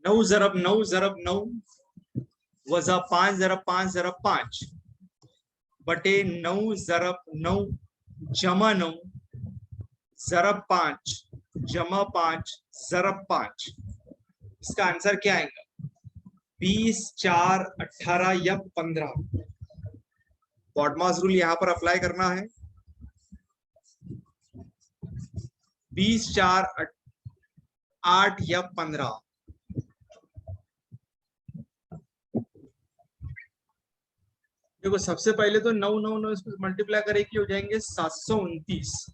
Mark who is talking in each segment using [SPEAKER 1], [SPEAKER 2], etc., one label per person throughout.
[SPEAKER 1] 9 ज़रब 9 ज़रब 9 वज़ा 5 ज़रब 5 ज़रब 5 बटे 9 ज़रब 9 जमा 9 ज़रब 5 जमा 5 ज़रब 5। इसका आंसर क्या आएगा? 20, 4, 18 या 15। बॉडमास रूल यहां पर अप्लाई करना है। 20, 4, 8 या 15। देखो सबसे पहले तो 9 9 9 इसमें मल्टीप्लाई करेंगे हो जाएंगे 729।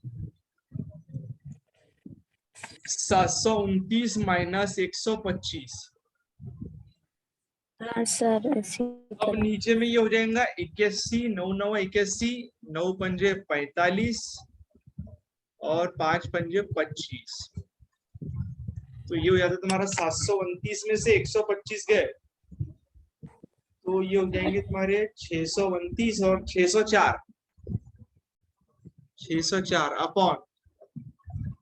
[SPEAKER 1] 729 माइनस 125।
[SPEAKER 2] हाँ सर, ऐसी
[SPEAKER 1] अब नीचे में ये हो जाएगा 81, 9 9 81, 9 पंजे 45 और 5 पंजे 25। तो ये हो जाता है तुम्हारा 729 में से 125 गए तो ये हो जाएंगे तुम्हारे 629 और 604। 604 अपॉन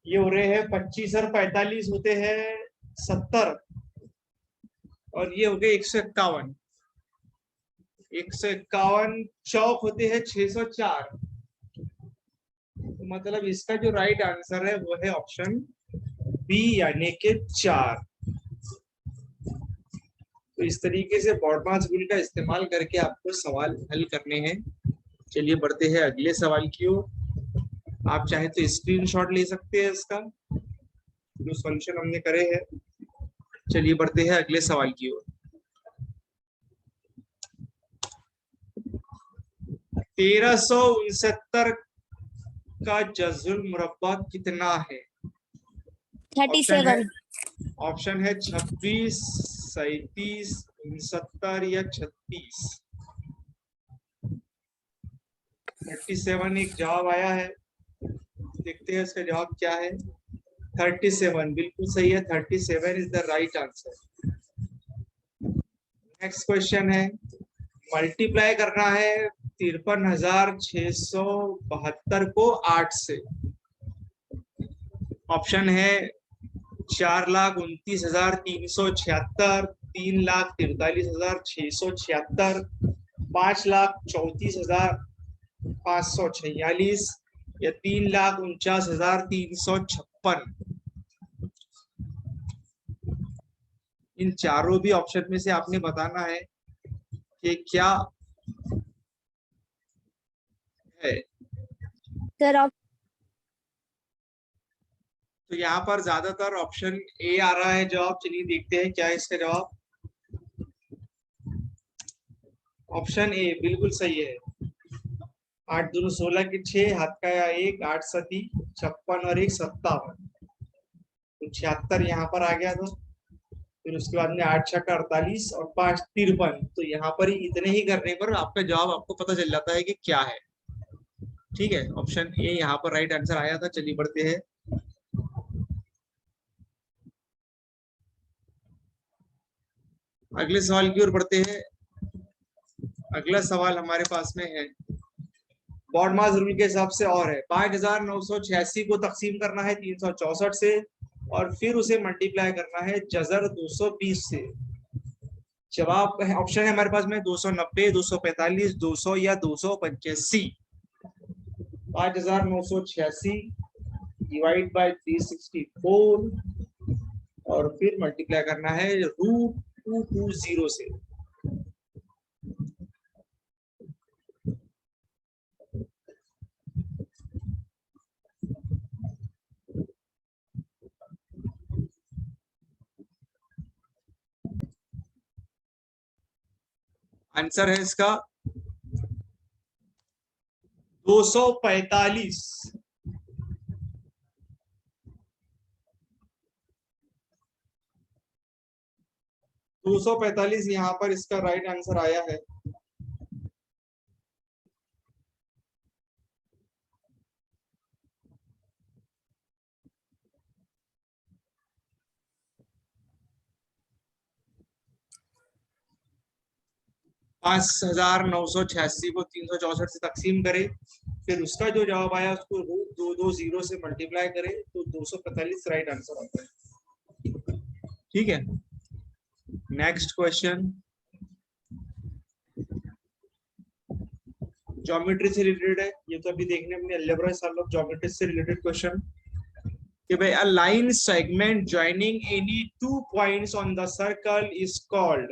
[SPEAKER 1] ये हो रहे हैं 25 और 45 होते हैं 70 और ये हो गए 151। 151 चौक होते हैं 604। तो मतलब इसका जो राइट आंसर है वो है ऑप्शन बी यानी कि 4। तो इस तरीके से बॉडमास रूल का इस्तेमाल करके आपको सवाल हल करने हैं। चलिए बढ़ते हैं अगले सवाल की ओर। आप चाहे तो स्क्रीनशॉट ले सकते हैं इसका, जो सॉल्यूशन हमने करे हैं। चलिए बढ़ते हैं अगले सवाल की ओर। 1369 का जज़ुल मुरब्बा कितना है?
[SPEAKER 2] 37।
[SPEAKER 1] ऑप्शन है 26, 37, 69 या 36। 37 एक जवाब आया है, देखते हैं इसका जवाब क्या है। 37 बिल्कुल सही है। 37 is the right answer. Next question है, मल्टीप्लाई करना है 53,672 को 8 से। ऑप्शन है 4,29,376, 3,43,676, 5,34,546 या 3,49,356। इन चारों भी ऑप्शन में से आपने बताना है कि क्या है।
[SPEAKER 2] सर
[SPEAKER 1] तो यहाँ पर ज्यादातर ऑप्शन ए आ रहा है जवाब। चलिए देखते हैं क्या है इसका जवाब। ऑप्शन ए बिल्कुल सही है। 8 दूनी 16 की 6, हाथ का या 1, 8 सती 56 और 1 57। तो 76 यहाँ पर आ गया था। फिर उसके बाद में 8 छक्का 48 और 5 53। तो यहाँ पर ही इतने ही करने पर आपका जवाब आपको पता चल जाता है कि क्या है। ठीक है, ऑप्शन ए यहाँ पर राइट आंसर आया था। चलिए बढ़ते हैं अगले सवाल की ओर बढ़ते हैं। अगला सवाल हमारे पास में है बॉडमास रूल के हिसाब से और है 5,986 को तकसीम करना है 364 से और फिर उसे मल्टीप्लाई करना है जजर 220 से। जवाब ऑप्शन है हमारे पास में 290, 245, 200 या 285। 5,986 डिवाइड बाय 364 और फिर मल्टीप्लाई करना है √220 से। आंसर है इसका 245। 245 यहाँ पर इसका राइट आंसर आया है। पांच 5,986 को 364 से तकसीम करे, फिर उसका जो जवाब आया उसको √220 से मल्टीप्लाई करे तो 245 राइट आंसर आता है। ठीक है, नेक्स्ट क्वेश्चन ज्योमेट्री से रिलेटेड है, ये तो अभी देखने अपने अलजेब्रा सॉल्व ऑफ ज्योमेट्री से रिलेटेड क्वेश्चन कि भाई a line segment joining any two points on the circle is called,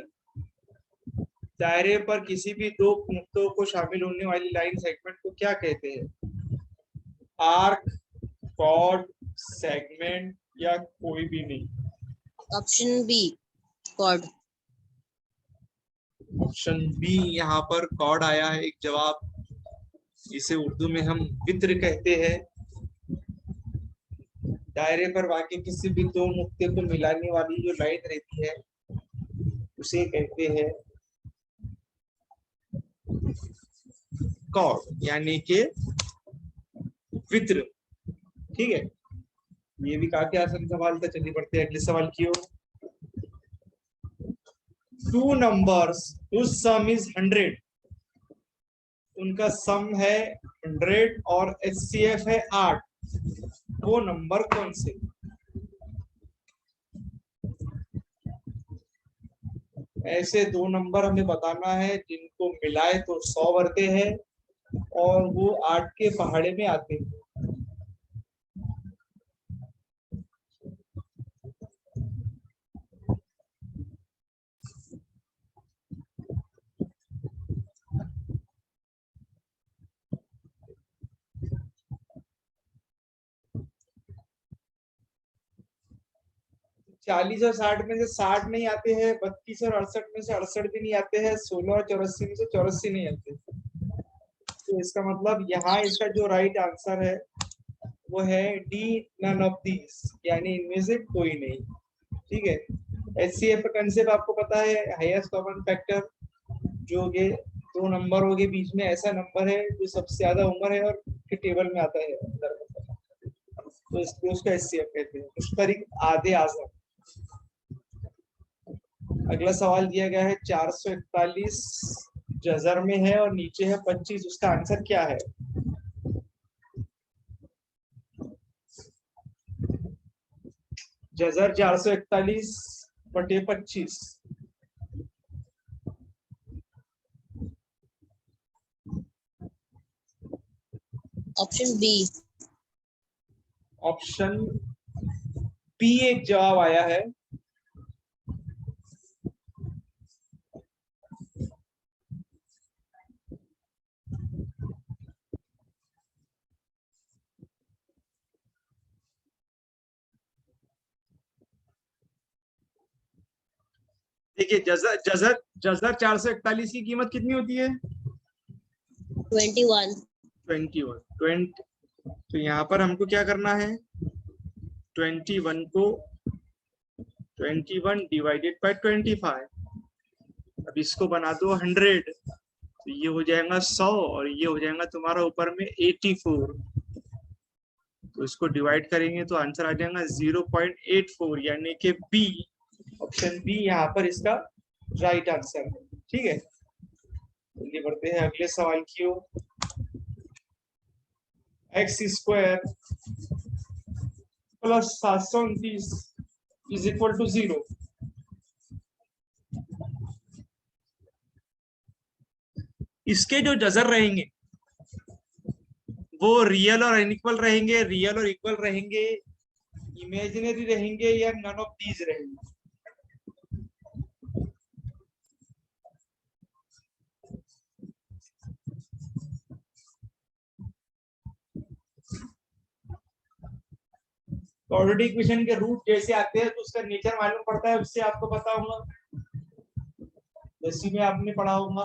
[SPEAKER 1] दायरे पर किसी भी दो नुक्तों को शामिल होने वाली लाइन सेगमेंट को क्या कहते हैं? आर्क, कॉर्ड, सेगमेंट या कोई भी नहीं?
[SPEAKER 3] Option B chord.
[SPEAKER 1] Option B यहाँ पर कॉर्ड आया है एक जवाब। इसे उर्दू में हम वित्र कहते हैं। दायरे पर वाकई किसी भी दो नुक्ते को मिलाने वाली जो लाइन रहती है उसे कहते हैं कॉर्ड, यानी कि वित्र। ठीक है, ये भी काफी आसान सवाल था। चलिए बढ़ते हैं अगले सवाल की ओर। Two numbers whose sum is 100, उनका सम है 100 और HCF है 8, वो नंबर कौन से? ऐसे दो नंबर हमें बताना है जिनको मिलाए तो 100 बनते हैं और वो 8 के पहाड़े में आते हैं। चालीस और 60 में से 60 नहीं आते हैं, 32 और 68 में से 68 भी नहीं आते हैं, 16 और 84 में से 84 नहीं आते। तो इसका मतलब यहाँ इसका जो राइट आंसर है वो है डी, नन ऑफ दीज, यानी इनमें से कोई नहीं। ठीक है, HCF का कंसेप्ट आपको पता है, हाईएस्ट कॉमन फैक्टर, जो ये दो नंबरों के बीच में ऐसा नंबर है जो सबसे ज्यादा उम्र है और के टेबल में आता है अंदर, तो इसको उसका HCF कहते हैं, मुश्तरिक आधे आज़म। अगला सवाल दिया गया है 441 जजर में है और नीचे है 25, उसका आंसर क्या है? जजर 441 बटे 25।
[SPEAKER 3] Option B.
[SPEAKER 1] ऑप्शन बी एक जवाब आया है। देखिए जजर जजर जजर 441 की कीमत कितनी होती है?
[SPEAKER 3] 21।
[SPEAKER 1] 20। तो यहाँ पर हमको क्या करना है? 21 को 21 डिवाइडेड बाय 25। अब इसको बना दो 100, तो ये हो जाएगा 100 और ये हो जाएगा तुम्हारा ऊपर में 84। तो इसको डिवाइड करेंगे तो आंसर आ जाएगा 0.84, यानी कि बी, ऑप्शन बी यहाँ पर इसका राइट आंसर है। ठीक है, चलिए बढ़ते हैं अगले सवाल की ओर। x² plus 729 is equal to 0। इसके जो जजर रहेंगे वो रियल और अनइक्वल रहेंगे, रियल और इक्वल रहेंगे, इमेजिनरी रहेंगे या नन ऑफ दीज रहेंगे? क्वाड्रेटिक इक्वेशन के रूट जैसे आते हैं तो उसका नेचर मालूम पड़ता है, उससे आपको पता होगा, जैसे में आपने पढ़ा होगा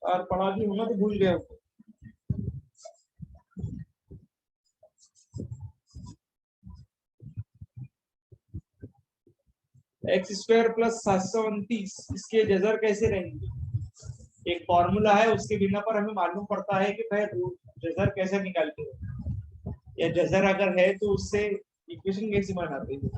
[SPEAKER 1] और पढ़ा भी होगा तो भूल गए हो। x² प्लस 729 इसके जजर कैसे रहेंगे? एक फॉर्मूला है, उसके बिना पर हमें मालूम पड़ता है कि भाई जजर कैसे निकालते हैं, या जजर अगर है तो उससे इक्वेशन कैसे बनाते हैं।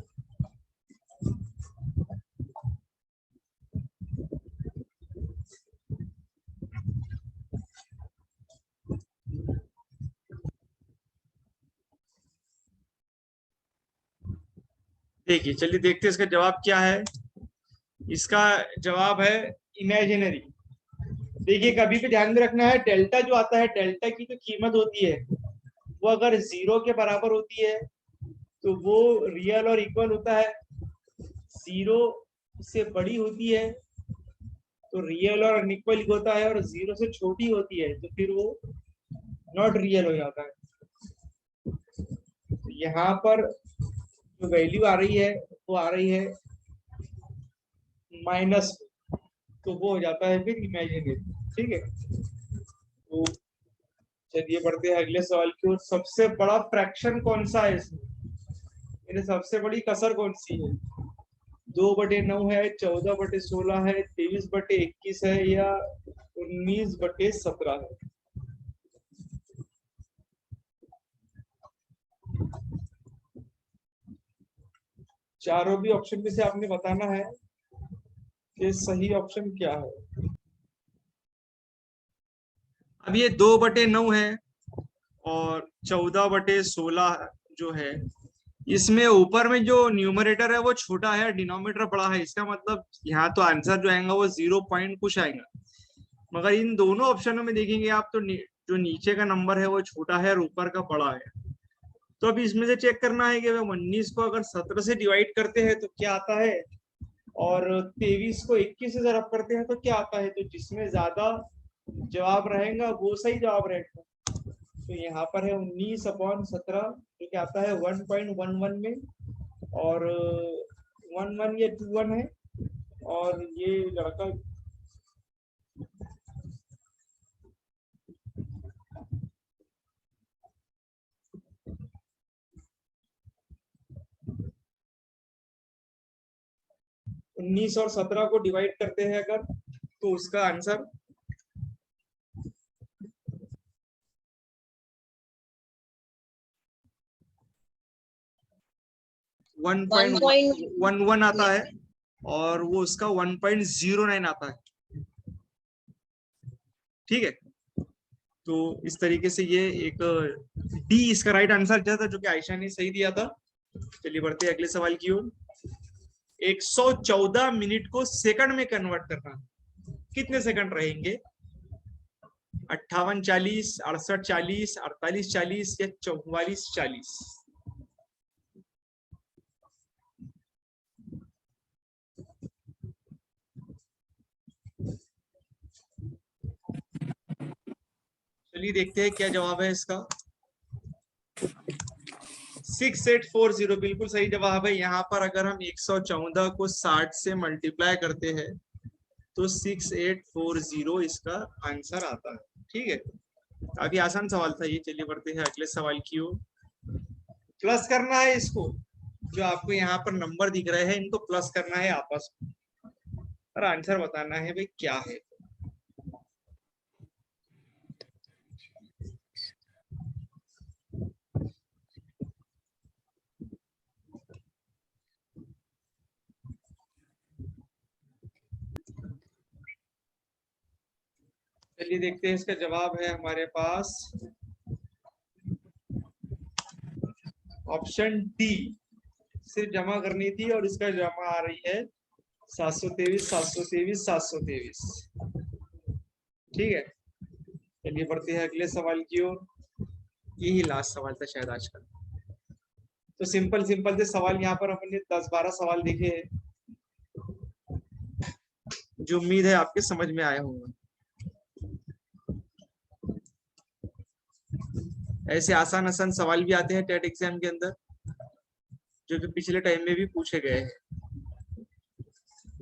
[SPEAKER 1] देखिए चलिए देखते हैं इसका जवाब क्या है। इसका जवाब है इमेजिनरी। देखिए कभी भी ध्यान में रखना है, डेल्टा जो आता है, डेल्टा की जो कीमत होती है वो अगर 0 के बराबर होती है तो वो रियल और इक्वल होता है, 0 से बड़ी होती है तो रियल और अनइक्वल होता है, और 0 से छोटी होती है तो फिर वो नॉट रियल हो जाता है। तो यहाँ पर जो वैल्यू आ रही है वो आ रही है माइनस, तो वो हो जाता है फिर इमेजिनरी। ठीक है, तो चलिए बढ़ते हैं अगले सवाल की ओर। सबसे बड़ा फ्रैक्शन कौन सा है इसमें, यानी सबसे बड़ी कसर कौन सी है? 2/9 है, 14/16 है, 23/21 है, या 19/17 है? चारों भी ऑप्शन में से आपने बताना है कि सही ऑप्शन क्या है। अब ये 2/9 है और 14/16 जो है, इसमें ऊपर में जो न्यूमरेटर है वो छोटा है, डिनोमिनेटर बड़ा है। इसका मतलब यहाँ तो आंसर जो आएगा वो 0 पॉइंट कुछ आएगा। मगर इन दोनों ऑप्शनों में देखेंगे आप तो जो नीचे का नंबर है वो छोटा है और ऊपर का बड़ा है। तो अभी इसमें से चेक करना है कि 19 को अगर 17 से डिवाइड करते हैं तो क्या आता है, और 23 को 21 से जरब करते हैं तो क्या आता है। तो जिसमें ज्यादा जवाब रहेगा वो सही जवाब रहेगा। तो यहाँ पर है 19/17 जो कि आता है 1.11 में, और 11 या 21 है, और ये लड़का उन्नीस और 17 को डिवाइड करते हैं अगर, तो उसका आंसर 1.11 आता है, और वो उसका 1.09 आता है। ठीक है, तो इस तरीके से ये एक डी इसका राइट आंसर था, जो कि आयशा ने सही दिया था। चलिए बढ़ते हैं अगले सवाल की ओर। 114 मिनट को सेकंड में कन्वर्ट करना, कितने सेकंड रहेंगे? 58, 40, 68, 40, 48, 40 या 44, 40? चलिए देखते हैं क्या जवाब है इसका। 6840 बिल्कुल सही जवाब है। यहाँ पर अगर हम 114 को 60 से मल्टीप्लाई करते हैं तो 6840 इसका आंसर आता है। ठीक है, काफी आसान सवाल था ये। चलिए बढ़ते हैं अगले सवाल की ओर। प्लस करना है इसको, जो आपको यहाँ पर नंबर दिख रहे हैं इनको प्लस करना है आपस में, और आंसर बताना है भाई क्या है। चलिए देखते हैं इसका जवाब है हमारे पास ऑप्शन डी। सिर्फ जमा करनी थी और इसका जमा आ रही है 723, 723, 723। ठीक है, चलिए बढ़ते हैं अगले सवाल की ओर। यही लास्ट सवाल था शायद आज का। तो सिंपल सिंपल से सवाल यहाँ पर हमने 10-12 सवाल देखे हैं, जो उम्मीद है आपके समझ में आया होगा। ऐसे आसान आसान सवाल भी आते हैं टेट एग्जाम के अंदर, जो कि पिछले टाइम में भी पूछे गए हैं।